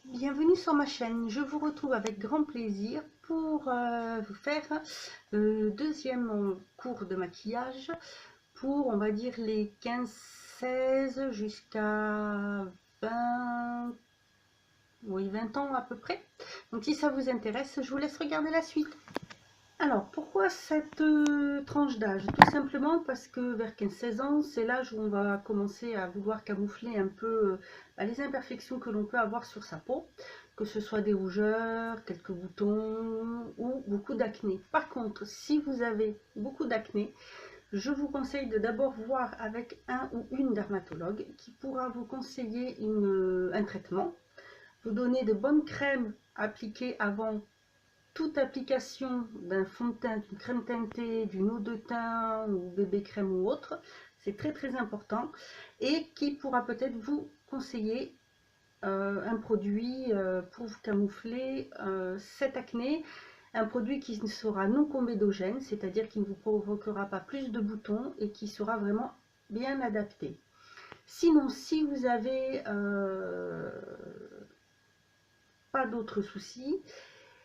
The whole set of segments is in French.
Bienvenue sur ma chaîne, je vous retrouve avec grand plaisir pour vous faire le deuxième cours de maquillage pour, on va dire, les 15-16 jusqu'à 20, oui, 20 ans à peu près. Donc si ça vous intéresse, je vous laisse regarder la suite. Alors, pourquoi cette tranche d'âge? Tout simplement parce que vers 15-16 ans, c'est l'âge où on va commencer à vouloir camoufler un peu les imperfections que l'on peut avoir sur sa peau, que ce soit des rougeurs, quelques boutons ou beaucoup d'acné. Par contre, si vous avez beaucoup d'acné, je vous conseille de d'abord voir avec un ou une dermatologue qui pourra vous conseiller un traitement, vous donner de bonnes crèmes appliquées avant toute application d'un fond de teint, d'une crème teintée, d'une eau de teint ou bébé crème ou autre, c'est très important, et qui pourra peut-être vous conseiller un produit pour vous camoufler cette acné, un produit qui sera non comédogène, c'est-à-dire qui ne vous provoquera pas plus de boutons et qui sera vraiment bien adapté. Sinon, si vous avez pas d'autres soucis,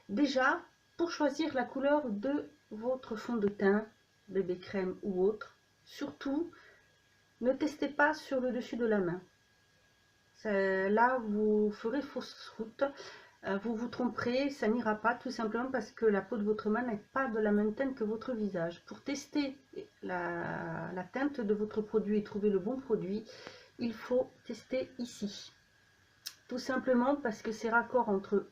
déjà, pour choisir la couleur de votre fond de teint, bébé crème ou autre, surtout, ne testez pas sur le dessus de la main. Là, vous ferez fausse route, vous vous tromperez, ça n'ira pas, tout simplement parce que la peau de votre main n'est pas de la même teinte que votre visage. Pour tester la teinte de votre produit et trouver le bon produit, il faut tester ici. Tout simplement parce que c'est raccord entre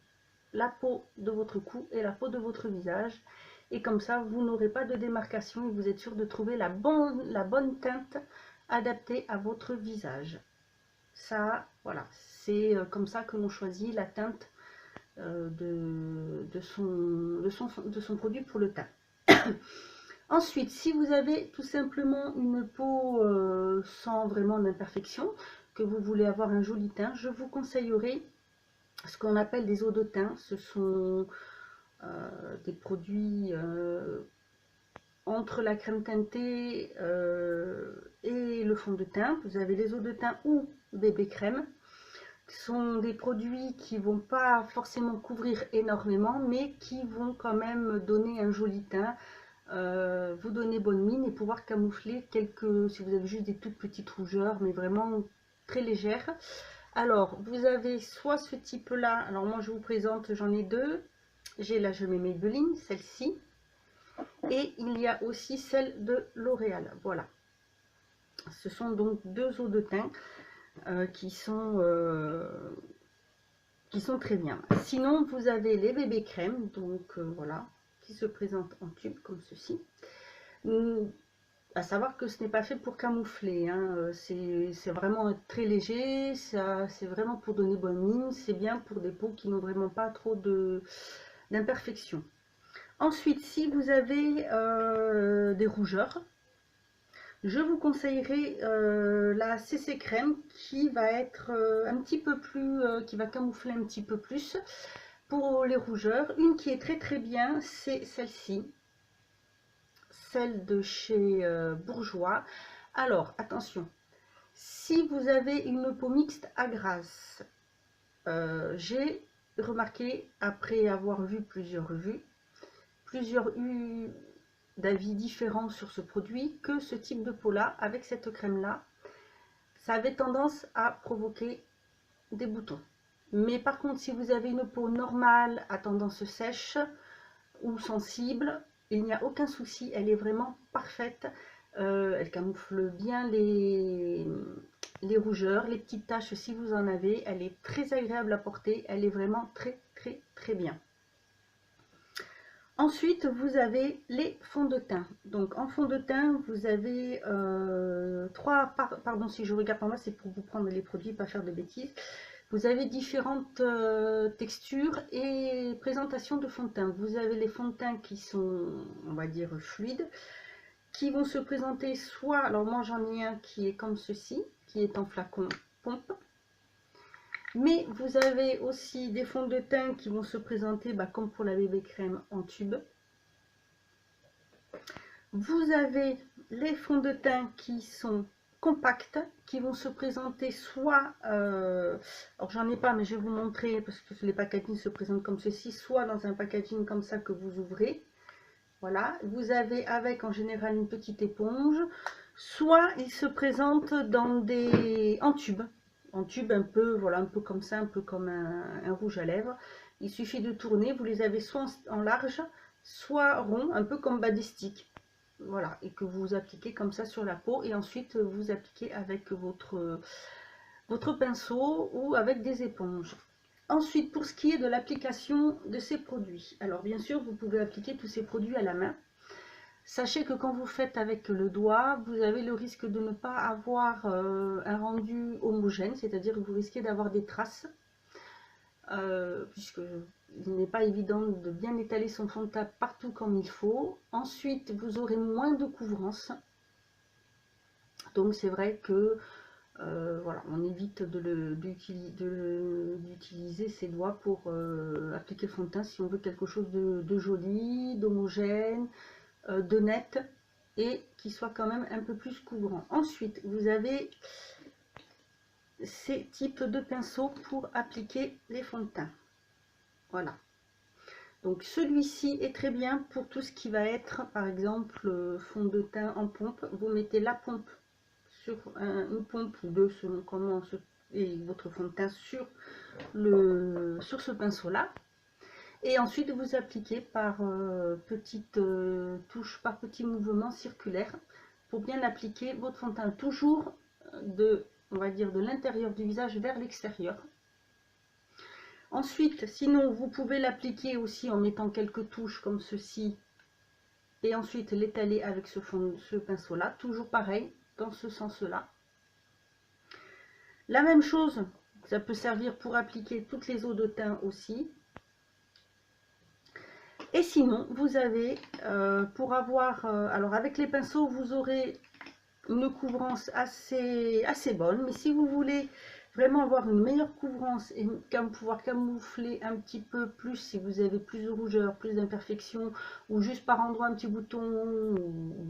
la peau de votre cou et la peau de votre visage, et comme ça vous n'aurez pas de démarcation et vous êtes sûr de trouver la bonne teinte adaptée à votre visage. Ça, voilà, c'est comme ça que l'on choisit la teinte de son produit pour le teint. Ensuite, si vous avez tout simplement une peau sans vraiment d'imperfection, que vous voulez avoir un joli teint, je vous conseillerais ce qu'on appelle des eaux de teint. Ce sont des produits entre la crème teintée et le fond de teint. Vous avez les eaux de teint ou bébé crème, qui sont des produits qui vont pas forcément couvrir énormément, mais qui vont quand même donner un joli teint, vous donner bonne mine et pouvoir camoufler quelques, si vous avez juste des toutes petites rougeurs, mais vraiment très légères. Alors, vous avez soit ce type-là, alors moi je vous présente, j'en ai deux. J'ai la Jamais Maybelline, celle-ci, et il y a aussi celle de L'Oréal. Voilà, ce sont donc deux eaux de teint qui sont très bien. Sinon, vous avez les bébés crèmes, donc voilà, qui se présentent en tube comme ceci. À savoir que ce n'est pas fait pour camoufler, hein. C'est vraiment très léger, c'est vraiment pour donner bonne mine, c'est bien pour des peaux qui n'ont vraiment pas trop d'imperfections. Ensuite, si vous avez des rougeurs, je vous conseillerais la CC Crème qui va être un petit peu plus, qui va camoufler un petit peu plus pour les rougeurs. Une qui est très bien, c'est celle-ci, celle de chez Bourjois. Alors, attention, si vous avez une peau mixte à grasse, j'ai remarqué, après avoir vu plusieurs revues, plusieurs d'avis différents sur ce produit, que ce type de peau là, avec cette crème là, ça avait tendance à provoquer des boutons. Mais par contre, si vous avez une peau normale à tendance sèche ou sensible, il n'y a aucun souci, elle est vraiment parfaite. Elle camoufle bien les rougeurs, les petites taches si vous en avez. Elle est très agréable à porter, elle est vraiment très bien. Ensuite, vous avez les fonds de teint. Donc, en fond de teint, vous avez trois... Pardon, si je regarde par moi, c'est pour vous prendre les produits, pas faire de bêtises. Vous avez différentes textures et présentations de fond de teint. Vous avez les fonds de teint qui sont, on va dire, fluides, qui vont se présenter soit... Alors, moi, j'en ai un qui est comme ceci, qui est en flacon pompe. Mais vous avez aussi des fonds de teint qui vont se présenter comme pour la bébé crème en tube. Vous avez les fonds de teint qui sont compacts qui vont se présenter soit, alors j'en ai pas mais je vais vous montrer parce que les packaging se présentent comme ceci, soit dans un packaging comme ça que vous ouvrez, voilà, vous avez avec en général une petite éponge, soit ils se présentent dans en tube un peu, voilà, un peu comme ça, un peu comme un rouge à lèvres. Il suffit de tourner, vous les avez soit en large, soit rond, un peu comme bas des sticks. Voilà, et que vous appliquez comme ça sur la peau, et ensuite vous appliquez avec votre pinceau ou avec des éponges. Ensuite, pour ce qui est de l'application de ces produits, alors bien sûr vous pouvez appliquer tous ces produits à la main. Sachez que quand vous faites avec le doigt, vous avez le risque de ne pas avoir un rendu homogène, c'est-à-dire que vous risquez d'avoir des traces, puisque il n'est pas évident de bien étaler son fond de teint partout comme il faut. Ensuite, vous aurez moins de couvrance. Donc c'est vrai que voilà, on évite d'utiliser ses doigts pour appliquer le fond de teint si on veut quelque chose de joli, d'homogène, de net et qui soit quand même un peu plus couvrant. Ensuite, vous avez ces types de pinceaux pour appliquer les fonds de teint. Voilà. Donc celui-ci est très bien pour tout ce qui va être, par exemple, fond de teint en pompe. Vous mettez la pompe sur une pompe ou deux selon comment et votre fond de teint sur ce pinceau-là. Et ensuite vous appliquez par petites touches, par petits mouvements circulaires pour bien appliquer votre fond de teint, toujours on va dire de l'intérieur du visage vers l'extérieur. Ensuite, sinon vous pouvez l'appliquer aussi en mettant quelques touches comme ceci et ensuite l'étaler avec ce pinceau là, toujours pareil dans ce sens là. La même chose, ça peut servir pour appliquer toutes les eaux de teint aussi. Et sinon, vous avez, pour avoir, alors avec les pinceaux, vous aurez une couvrance assez bonne. Mais si vous voulez vraiment avoir une meilleure couvrance et pouvoir camoufler un petit peu plus, si vous avez plus de rougeur, plus d'imperfections, ou juste par endroit un petit bouton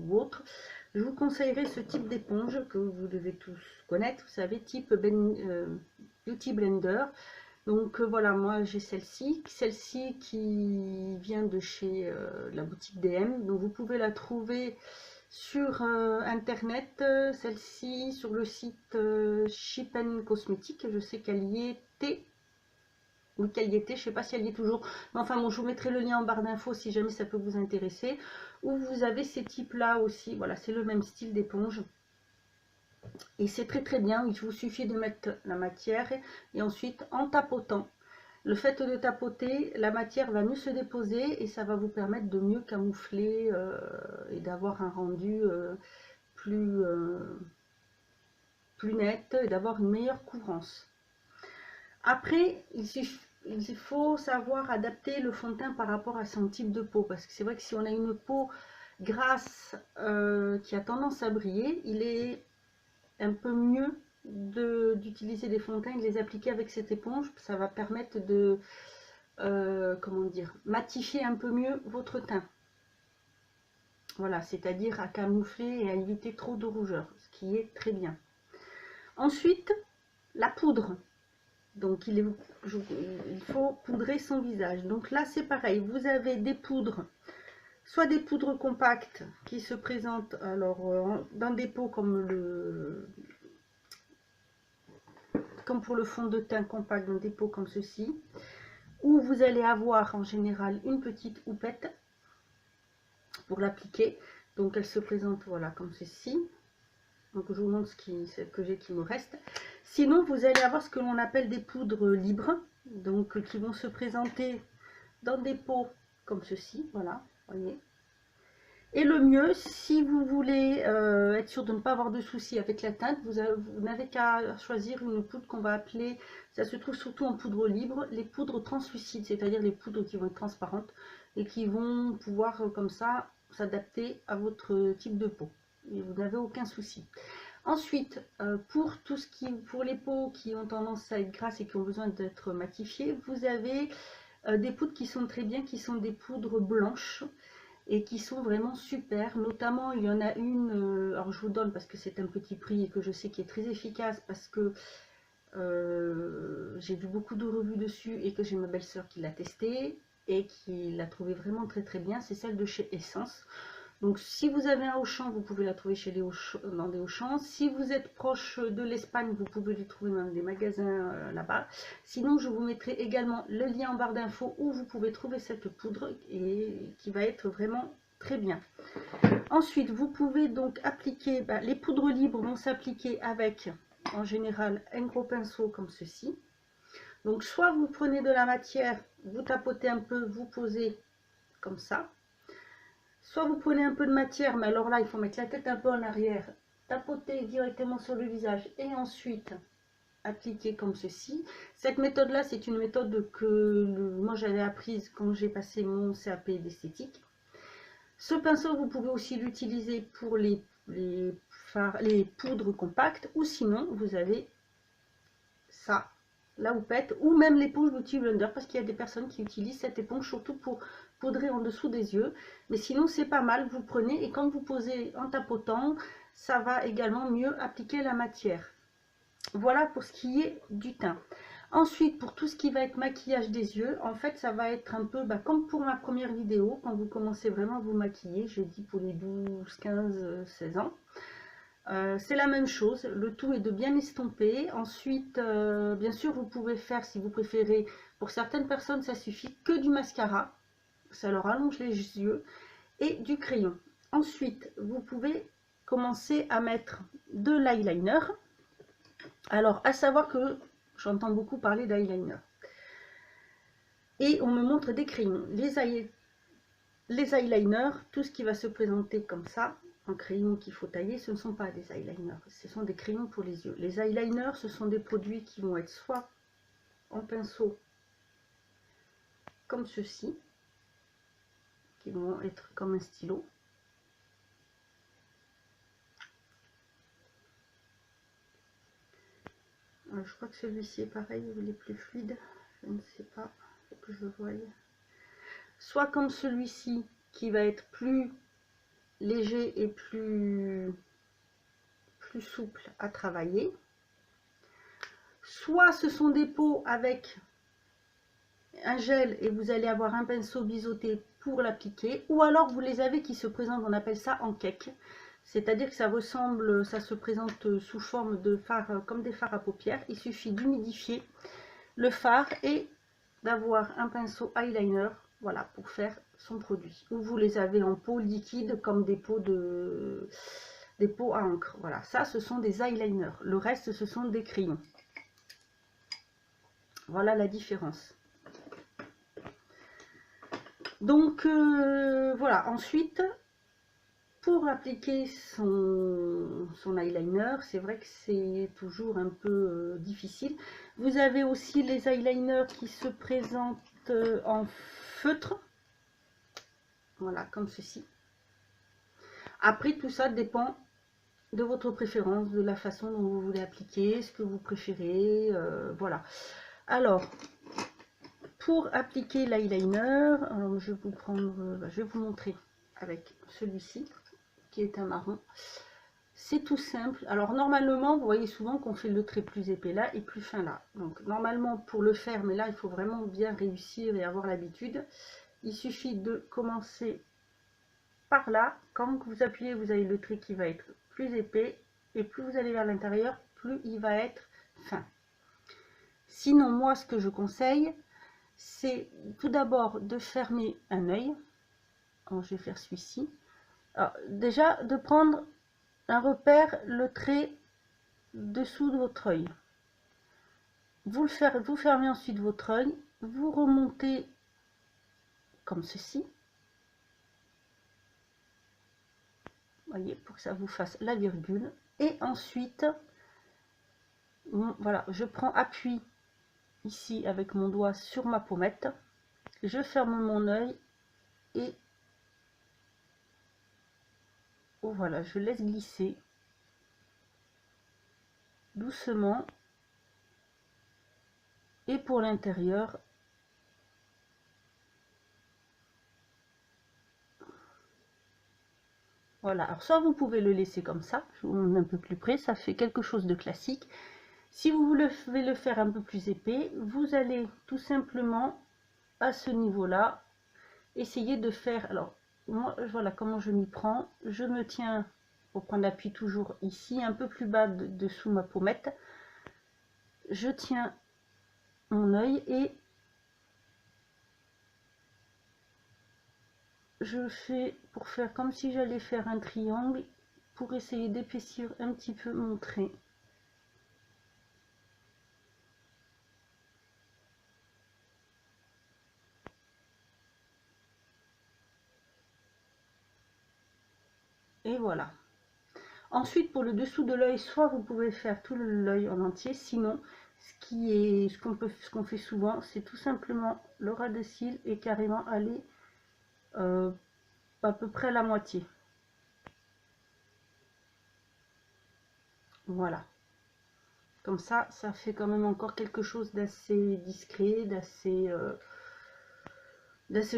ou autre, je vous conseillerais ce type d'éponge que vous devez tous connaître, vous savez, type Beauty Blender. Donc voilà, moi j'ai celle-ci qui vient de chez la boutique DM. Donc vous pouvez la trouver sur internet, celle-ci sur le site Ship & Cosmetics. Je sais qu'elle y était, ou qu'elle y était, je sais pas si elle y est toujours. Mais enfin bon, je vous mettrai le lien en barre d'infos si jamais ça peut vous intéresser. Ou vous avez ces types là aussi, voilà, c'est le même style d'éponge. Et c'est très très bien, il vous suffit de mettre la matière et ensuite en tapotant. Le fait de tapoter, la matière va mieux se déposer et ça va vous permettre de mieux camoufler et d'avoir un rendu plus net et d'avoir une meilleure couvrance. Après, il faut savoir adapter le fond de teint par rapport à son type de peau, parce que c'est vrai que si on a une peau grasse qui a tendance à briller, il est un peu mieux d'utiliser des fonds de teint et de les appliquer avec cette éponge. Ça va permettre de comment dire, matifier un peu mieux votre teint. Voilà, c'est-à-dire à camoufler et à éviter trop de rougeur, ce qui est très bien. Ensuite, la poudre. Donc il faut poudrer son visage. Donc là c'est pareil, vous avez des poudres, soit des poudres compactes qui se présentent alors dans des pots comme pour le fond de teint compact, dans des pots comme ceci, où vous allez avoir en général une petite houppette pour l'appliquer. Donc elle se présente voilà comme ceci. Donc je vous montre ce que j'ai qui me reste. Sinon vous allez avoir ce que l'on appelle des poudres libres, donc qui vont se présenter dans des pots comme ceci, voilà, voyez. Et le mieux, si vous voulez être sûr de ne pas avoir de soucis avec la teinte, vous n'avez qu'à choisir une poudre qu'on va appeler, ça se trouve surtout en poudre libre, les poudres translucides, c'est-à-dire les poudres qui vont être transparentes et qui vont pouvoir comme ça s'adapter à votre type de peau. Et vous n'avez aucun souci. Ensuite, pour les peaux qui ont tendance à être grasses et qui ont besoin d'être matifiées, vous avez des poudres qui sont très bien, qui sont des poudres blanches. et qui sont vraiment super. Notamment, il y en a une, alors je vous donne parce que c'est un petit prix et que je sais qu'il est très efficace, parce que j'ai vu beaucoup de revues dessus et que j'ai ma belle-sœur qui l'a testé et qui l'a trouvé vraiment très très bien. C'est celle de chez Essence. Donc si vous avez un Auchan, vous pouvez la trouver chez les dans des Auchan. Si vous êtes proche de l'Espagne, vous pouvez les trouver dans des magasins là-bas. Sinon, je vous mettrai également le lien en barre d'infos où vous pouvez trouver cette poudre et qui va être vraiment très bien. Ensuite, vous pouvez donc appliquer, les poudres libres vont s'appliquer avec, en général, un gros pinceau comme ceci. Donc soit vous prenez de la matière, vous tapotez un peu, vous posez comme ça. Soit vous prenez un peu de matière, mais alors là, il faut mettre la tête un peu en arrière, tapoter directement sur le visage et ensuite appliquer comme ceci. Cette méthode-là, c'est une méthode que moi j'avais apprise quand j'ai passé mon CAP d'esthétique. Ce pinceau, vous pouvez aussi l'utiliser pour les poudres compactes, ou sinon, vous avez ça, la houppette, ou même l'éponge Beauty Blender, parce qu'il y a des personnes qui utilisent cette éponge surtout pour poudrer en dessous des yeux. Mais sinon, c'est pas mal, vous prenez et quand vous posez en tapotant, ça va également mieux appliquer la matière. Voilà pour ce qui est du teint. Ensuite, pour tout ce qui va être maquillage des yeux, en fait, ça va être un peu comme pour ma première vidéo, quand vous commencez vraiment à vous maquiller, j'ai dit pour les 12, 15, 16 ans. C'est la même chose, le tout est de bien estomper. Ensuite, bien sûr, vous pouvez faire, si vous préférez, pour certaines personnes, ça suffit que du mascara, ça leur allonge les yeux, et du crayon. Ensuite, vous pouvez commencer à mettre de l'eyeliner. Alors, à savoir que j'entends beaucoup parler d'eyeliner. Et on me montre des crayons. Les eyeliners, tout ce qui va se présenter comme ça, en crayon qu'il faut tailler, ce ne sont pas des eyeliners, ce sont des crayons pour les yeux. Les eyeliners, ce sont des produits qui vont être soit en pinceau, comme ceci, qui vont être comme un stylo. Je crois que celui-ci est pareil, il est plus fluide, je ne sais pas, il faut que je voie. Soit comme celui-ci, qui va être plus léger et plus souple à travailler. Soit ce sont des pots avec un gel et vous allez avoir un pinceau biseauté pour l'appliquer, ou alors vous les avez qui se présentent, on appelle ça en cake, c'est-à-dire que ça ressemble, ça se présente sous forme de fard, comme des fards à paupières. Il suffit d'humidifier le fard et d'avoir un pinceau eyeliner, voilà, pour faire son produit. Ou vous les avez en pot liquide comme des pots à encre. Voilà, ça ce sont des eyeliners. Le reste ce sont des crayons. Voilà la différence. Donc voilà, ensuite pour appliquer son eyeliner, c'est vrai que c'est toujours un peu difficile. Vous avez aussi les eyeliners qui se présentent en feutre, voilà, comme ceci. Après, tout ça dépend de votre préférence, de la façon dont vous voulez appliquer, ce que vous préférez, voilà. Alors, pour appliquer l'eyeliner, je vais vous prendre, je vais vous montrer avec celui-ci, qui est un marron. C'est tout simple. Alors normalement, vous voyez souvent qu'on fait le trait plus épais là et plus fin là. Donc normalement pour le faire, mais là il faut vraiment bien réussir et avoir l'habitude. Il suffit de commencer par là. Quand vous appuyez, vous avez le trait qui va être plus épais et plus vous allez vers l'intérieur, plus il va être fin. Sinon, moi ce que je conseille, c'est tout d'abord de fermer un œil. Alors, je vais faire celui-ci. Déjà de prendre un repère, le trait dessous de votre œil. Vous fermez ensuite votre œil, vous remontez comme ceci. Voyez, pour que ça vous fasse la virgule. Et ensuite, voilà, je prends appui ici avec mon doigt sur ma pommette. Je ferme mon œil et voilà, je laisse glisser doucement. Et pour l'intérieur, Voilà, alors soit vous pouvez le laisser comme ça, je vous montre un peu plus près, ça fait quelque chose de classique. Si vous voulez le faire un peu plus épais, vous allez tout simplement à ce niveau-là, essayer de faire, alors moi voilà comment je m'y prends, je me tiens pour prendre l'appui toujours ici, un peu plus bas dessous ma pommette, je tiens mon œil et je fais pour faire comme si j'allais faire un triangle pour essayer d'épaissir un petit peu mon trait. Et voilà. Ensuite, pour le dessous de l'œil, soit vous pouvez faire tout l'œil en entier, sinon, ce qu'on fait souvent, c'est tout simplement le ras de cils et carrément aller à peu près à la moitié. Voilà. Comme ça fait quand même encore quelque chose d'assez discret, d'assez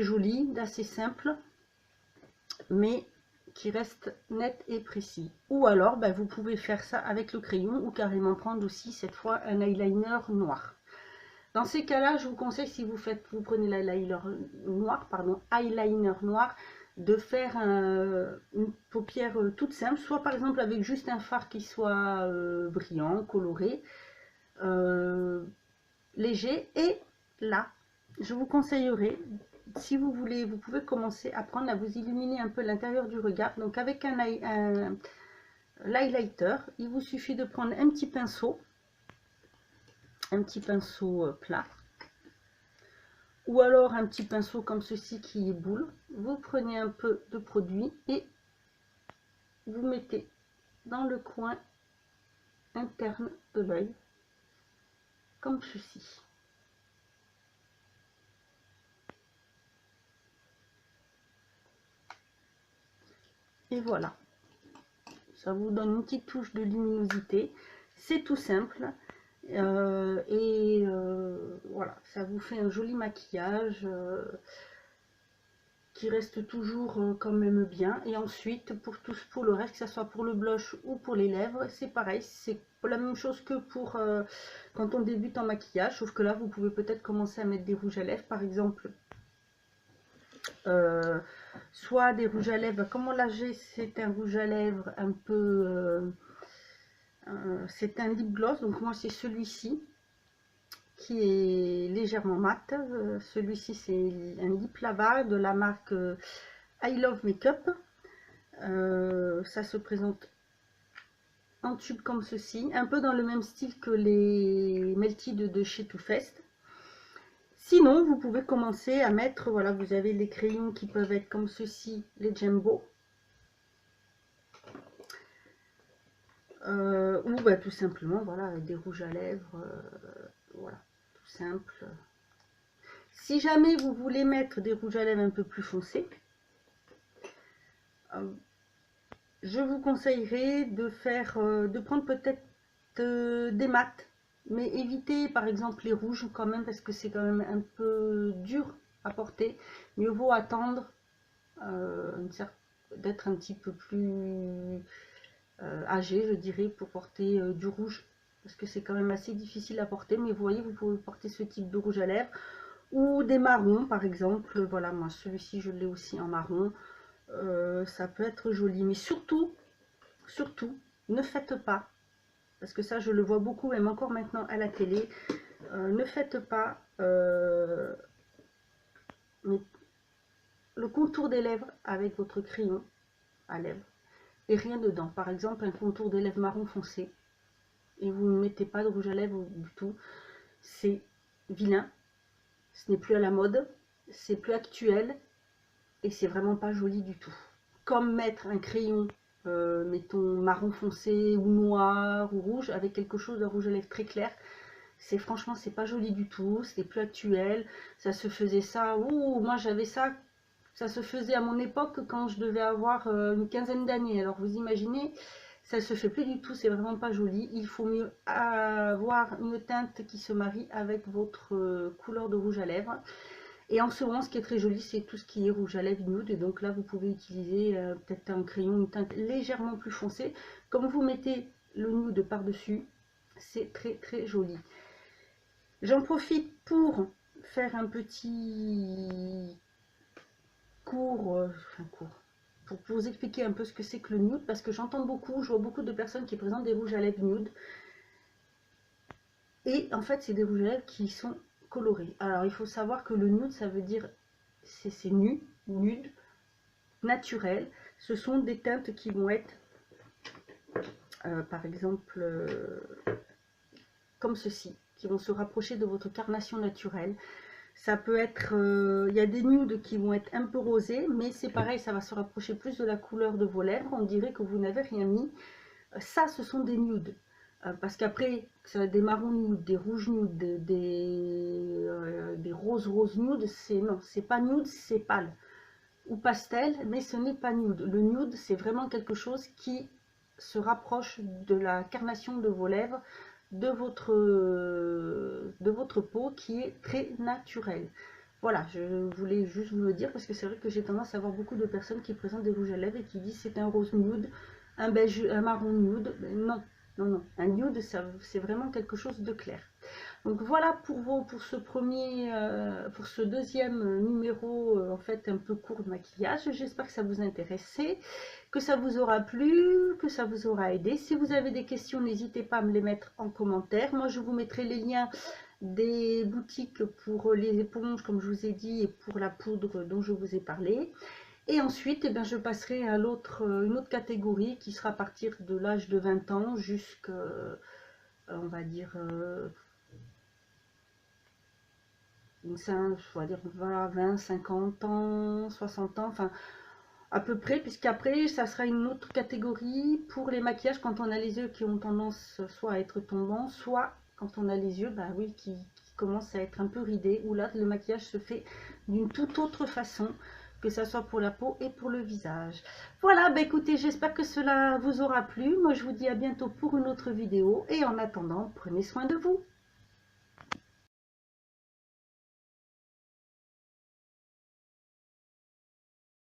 joli, d'assez simple, mais qui reste net et précis. Ou alors, ben, vous pouvez faire ça avec le crayon ou carrément prendre aussi cette fois un eyeliner noir. Dans ces cas-là, je vous conseille, si vous prenez l'eyeliner noir, de faire une paupière toute simple, soit par exemple avec juste un fard qui soit brillant, coloré, léger. Et là, je vous conseillerais, si vous voulez, vous pouvez commencer à prendre à vous illuminer un peu l'intérieur du regard. Donc avec l'highlighter, il vous suffit de prendre un petit pinceau plat, ou alors un petit pinceau comme ceci qui est boule. Vous prenez un peu de produit et vous mettez dans le coin interne de l'œil, comme ceci. Et voilà, ça vous donne une petite touche de luminosité. C'est tout simple. Voilà, ça vous fait un joli maquillage qui reste toujours quand même bien. Et ensuite, pour le reste, que ce soit pour le blush ou pour les lèvres, c'est pareil, c'est la même chose que pour quand on débute en maquillage, sauf que là, vous pouvez peut-être commencer à mettre des rouges à lèvres, par exemple. Soit des rouges à lèvres, comme là j'ai, c'est un rouge à lèvres un peu... c'est un lip gloss, donc moi c'est celui-ci qui est légèrement mat. Celui-ci c'est un lip lava de la marque I Love Makeup. Ça se présente en tube comme ceci, un peu dans le même style que les Melted de chez Too Faced. Sinon, vous pouvez commencer à mettre, voilà, vous avez les crayons qui peuvent être comme ceci, les Jumbo. Ou bah, tout simplement, voilà, des rouges à lèvres, voilà, tout simple. Si jamais vous voulez mettre des rouges à lèvres un peu plus foncés, je vous conseillerais de prendre peut-être des mats, mais évitez par exemple les rouges quand même, parce que c'est quand même un peu dur à porter. Mieux vaut attendre d'être un petit peu plus âgé, je dirais, pour porter du rouge, parce que c'est quand même assez difficile à porter. Mais vous voyez, vous pouvez porter ce type de rouge à lèvres ou des marrons par exemple. Voilà, moi celui-ci je l'ai aussi en marron. Ça peut être joli, mais surtout ne faites pas, parce que ça je le vois beaucoup même encore maintenant à la télé, ne faites pas le contour des lèvres avec votre crayon à lèvres et rien dedans. Par exemple un contour des lèvres marron foncé et vous ne mettez pas de rouge à lèvres du tout, c'est vilain, ce n'est plus à la mode, c'est plus actuel et c'est vraiment pas joli du tout. Comme mettre un crayon mettons marron foncé ou noir ou rouge avec quelque chose de rouge à lèvres très clair, c'est franchement c'est pas joli du tout, c'est plus actuel. Ça se faisait ça, ouh, moi j'avais ça, ça se faisait à mon époque quand je devais avoir une quinzaine d'années. Alors vous imaginez, ça se fait plus du tout, c'est vraiment pas joli. Il faut mieux avoir une teinte qui se marie avec votre couleur de rouge à lèvres. Et en ce moment, ce qui est très joli, c'est tout ce qui est rouge à lèvres nude. Et donc là, vous pouvez utiliser peut-être un crayon, une teinte légèrement plus foncée. Comme vous mettez le nude par-dessus, c'est très très joli. J'en profite pour faire un petit cours, pour vous expliquer un peu ce que c'est que le nude, parce que j'entends beaucoup, je vois beaucoup de personnes qui présentent des rouges à lèvres nude. Et en fait, c'est des rouges à lèvres qui sont colorés. Alors, il faut savoir que le nude, ça veut dire, c'est nu, nude, naturel. Ce sont des teintes qui vont être, par exemple, comme ceci, qui vont se rapprocher de votre carnation naturelle. Ça peut être, il y a des nudes qui vont être un peu rosés, mais c'est pareil, ça va se rapprocher plus de la couleur de vos lèvres. On dirait que vous n'avez rien mis. Ça, ce sont des nudes. Parce qu'après, ça des marrons nudes, des rouges nudes, des roses nudes, non, c'est pas nude, c'est pâle. Ou pastel, mais ce n'est pas nude. Le nude, c'est vraiment quelque chose qui se rapproche de la carnation de vos lèvres, de votre peau, qui est très naturelle. Voilà, je voulais juste vous le dire, parce que c'est vrai que j'ai tendance à voir beaucoup de personnes qui présentent des rouges à lèvres et qui disent c'est un rose nude, un beige, un marron nude. Non, non, non. Un nude, c'est vraiment quelque chose de clair. Donc voilà pour ce deuxième numéro, en fait un peu court de maquillage. J'espère que ça vous a intéressé, que ça vous aura plu, que ça vous aura aidé. Si vous avez des questions, n'hésitez pas à me les mettre en commentaire. Moi, je vous mettrai les liens des boutiques pour les éponges, comme je vous ai dit, et pour la poudre dont je vous ai parlé. Et ensuite, eh bien, je passerai à une autre catégorie qui sera à partir de l'âge de 20 ans jusqu'à, on va dire, on va dire 20, 50 ans, 60 ans, enfin à peu près, puisqu'après ça sera une autre catégorie pour les maquillages quand on a les yeux qui ont tendance soit à être tombants, soit quand on a les yeux, bah oui, qui commencent à être un peu ridés, où là le maquillage se fait d'une toute autre façon, que ça soit pour la peau et pour le visage. Voilà, bah écoutez, j'espère que cela vous aura plu. Moi je vous dis à bientôt pour une autre vidéo, et en attendant, prenez soin de vous.